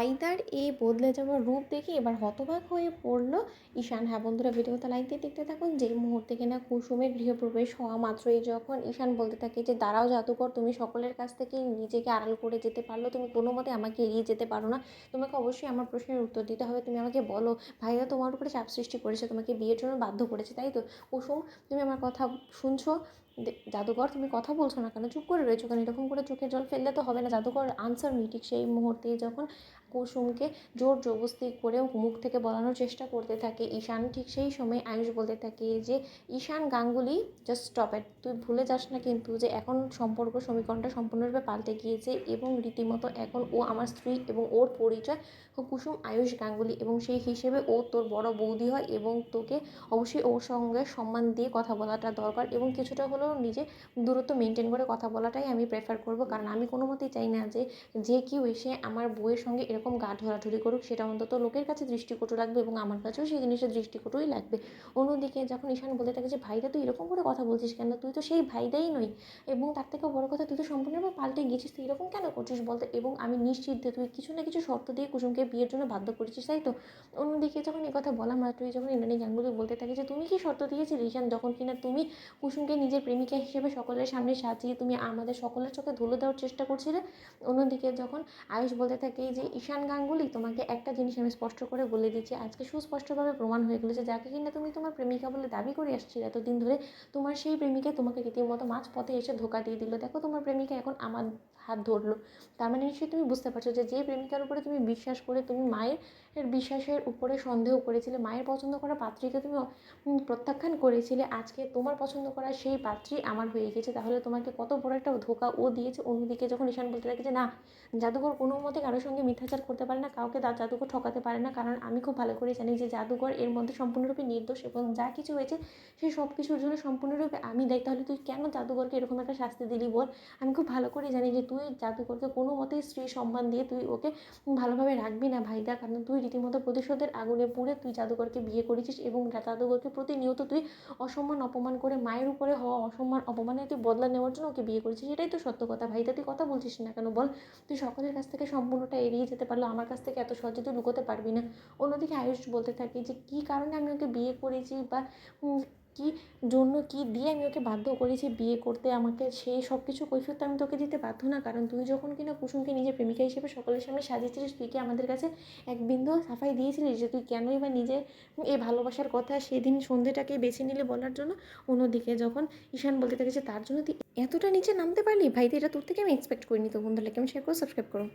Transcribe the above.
ভাইদার এই বদলে যাওয়ার রূপ দেখে এবার হতবাক হয়ে পড়ল ঈশান। হ্যাঁ বন্ধুরা, ভিডিওটা লাইক দিয়ে দেখতে থাকুন। যেই মুহূর্তে কিনা কুসুমের গৃহপ্রবেশ হওয়া মাত্রই যখন ঈশান বলতে থাকে যে দাঁড়াও জাদুকর, তুমি সকলের কাছ থেকে নিজেকে আড়াল করে যেতে পারলো, তুমি কোনো মতে আমাকে এড়িয়ে যেতে পারো না। তোমাকে অবশ্যই আমার প্রশ্নের উত্তর দিতে হবে। তুমি আমাকে বলো, ভাইদা তোমার উপরে চাপ সৃষ্টি করেছে, তোমাকে বিয়ের জন্য বাধ্য করেছে, তাই তো? কুসুম, তুমি আমার কথা শুনছো? জাদুকর, তুমি কথা বলছো না কেন? চুপ করে রয়েছো কেন? এরকম করে চোখের জল ফেললে তো হবে না। জাদুকর, আনসার মি। ঠিক সেই মুহূর্তে যখন কুসুমকে জোর জবরদস্তি করে মুখ থেকে বলানোর চেষ্টা করতে থাকে ঈশান, ঠিক সেই সময় আয়ুষ বলতে থাকে যে ঈশান গাঙ্গুলি, জাস্ট স্টপ ইট। তুই ভুলে যাস না কিন্তু যে এখন সম্পর্ক সমীকরণটা সম্পূর্ণরূপে পাল্টে গিয়েছে এবং রীতিমতো এখন ও আমার স্ত্রী এবং ওর পরিচয় কুসুম আয়ুষ গাঙ্গুলি, এবং সেই হিসেবে ও তোর বড় বৌদি হয় এবং তোকে অবশ্যই ওর সঙ্গে সম্মান দিয়ে কথা বলাটা দরকার এবং কিছুটা হলেও নিজে দূরত্ব মেনটেন করে কথা বলাটাই আমি প্রেফার করব। কারণ আমি কোনো মতেই চাই না যে যে কেউ এসে আমার বউয়ের সঙ্গে এরকম গা ঢোলাঢুলি করুক। সেটা অন্তত লোকের কাছে দৃষ্টিকটু লাগবে এবং আমার কাছেও সেই জিনিসের দৃষ্টিকটুই লাগবে। অন্যদিকে যখন ঈশান বলতে থাকে যে ভাইদা তুই এরকম করে কথা বলছিস কেন, তুই তো সেই ভাইদাই নই, এবং তার থেকেও বড় কথা তুই তো সম্পূর্ণভাবে পাল্টে গিয়েছিস, তুই এরকম কেন করছিস বলতে। এবং আমি নিশ্চিত যে তুই কিছু না কিছু শর্ত দিয়ে কুসুমকে বিয়ের জন্য বাধ্য করেছিস, তাই তো? অন্যদিকে যখন এই কথা বলা মাত্রই যখন ইন্দ্রাণী গাঙ্গুলি বলতে থাকে যে তুমি কি শর্ত দিয়েছিলে ঈশান, যখন কিনা তুমি কুসুমকে নিজের প্রেমিকা হিসেবে সকলের সামনে সাজিয়ে তুমি আমাদের সকলের চোখে ধুলো দেওয়ার চেষ্টা করছিলে। অন্যদিকে যখন আয়ুষ বলতে থাকে যে ঈশান গাঙ্গুলি, তোমাকে একটা জিনিস আমি স্পষ্ট করে বলে দিচ্ছি, আজকে সুস্পষ্টভাবে প্রমাণ হয়ে গেলো যে যাকে কিনা তুমি তোমার প্রেমিকা বলে দাবি করে আসছিলে এতদিন ধরে, তোমার সেই প্রেমিকা তোমাকে রীতিমতো মাঝ পথে এসে ধোকা দিয়ে দিল। দেখো তোমার প্রেমিকা এখন আমার হাত ধরলো। তার মানে নিশ্চয়ই তুমি বুঝতে পারছো যে যে প্রেমিকার উপরে তুমি বিশ্বাস করে তুমি মায়ের বিশ্বাসের উপরে সন্দেহ করেছিলে, মায়ের পছন্দ করা পাত্রীকে তুমি প্রত্যাখ্যান করেছিলে, আজকে তোমার পছন্দ করা সেই পাত্রী আমার হয়ে গেছে। তাহলে তোমাকে কত বড় একটা ধোকা ও দিয়েছে। অন্যদিকে যখন ঈশান বলতে থাকে যে না, জাদুঘর কোনো মতে কারোর সঙ্গে মিথ্যাচার করতে পারে না, কাউকে জাদুঘর ঠকাতে পারে না, কারণ আমি খুব ভালো করে জানি যে জাদুঘর এর মধ্যে সম্পূর্ণরূপে নির্দোষ এবং যা কিছু হয়েছে সেই সব কিছুর জন্য সম্পূর্ণরূপে আমি দায়ী। তাহলে তুই কেন জাদুঘরকে এরকম একটা শাস্তি দিলি বল? আমি খুব ভালো করে জানি যে তুই জাদুঘরকে কোনো মতেই স্ত্রী সম্মান দিয়ে তুই ওকে ভালোভাবে রাখবি না ভাইদা, কারণ তুই রীতিমতো প্রতিশোধের আগুনে পুড়ে তুই জাদুঘরকে বিয়ে করেছিস এবং জাদুঘরকে প্রতিনিয়ত তুই অসম্মান অপমান করে মায়ের উপরে হওয়া অসম্মান অপমানে তুই বদলা নেওয়ার জন্য ওকে বিয়ে করেছিস। এটাই তো সত্য কথা ভাইদা, তুই কথা বলছিস না কেন বল? তুই সকলের কাছ থেকে সম্পূর্ণটা এড়িয়ে যেতে পারলো, আমার কাছ থেকে এত সহজে তুই লুকোতে পারবি না। অন্যদিকে আয়ুষ বলতে থাকে যে কী কারণে আমি ওকে বিয়ে করেছি বা কী জন্য কী দিয়ে আমি ওকে বাধ্য করেছি বিয়ে করতে, আমাকে সেই সব কিছু কৈফিয়ত আমি তোকে দিতে বাধ্য না। কারণ তুই যখন কিনা কুসুমকে নিজের প্রেমিকা হিসেবে সকলের সামনে সাজিয়েছিলিস, তুই কি আমাদের কাছে এক বিন্দু সাফাই দিয়েছিলিস যে তুই কেনই বা নিজে এই ভালোবাসার কথা সেদিন সন্ধেটাকে বেছে নিলে বলার জন্য? অন্যদিকে যখন ঈশান বলতে থাকে যে তার জন্য তুই এতটা নিচে নামতে পারলি, ভাই এটা তোর থেকে আমি এক্সপেক্ট করিনি। তো বন্ধুরা, কেমন শেয়ার করো, সাবস্ক্রাইব করো।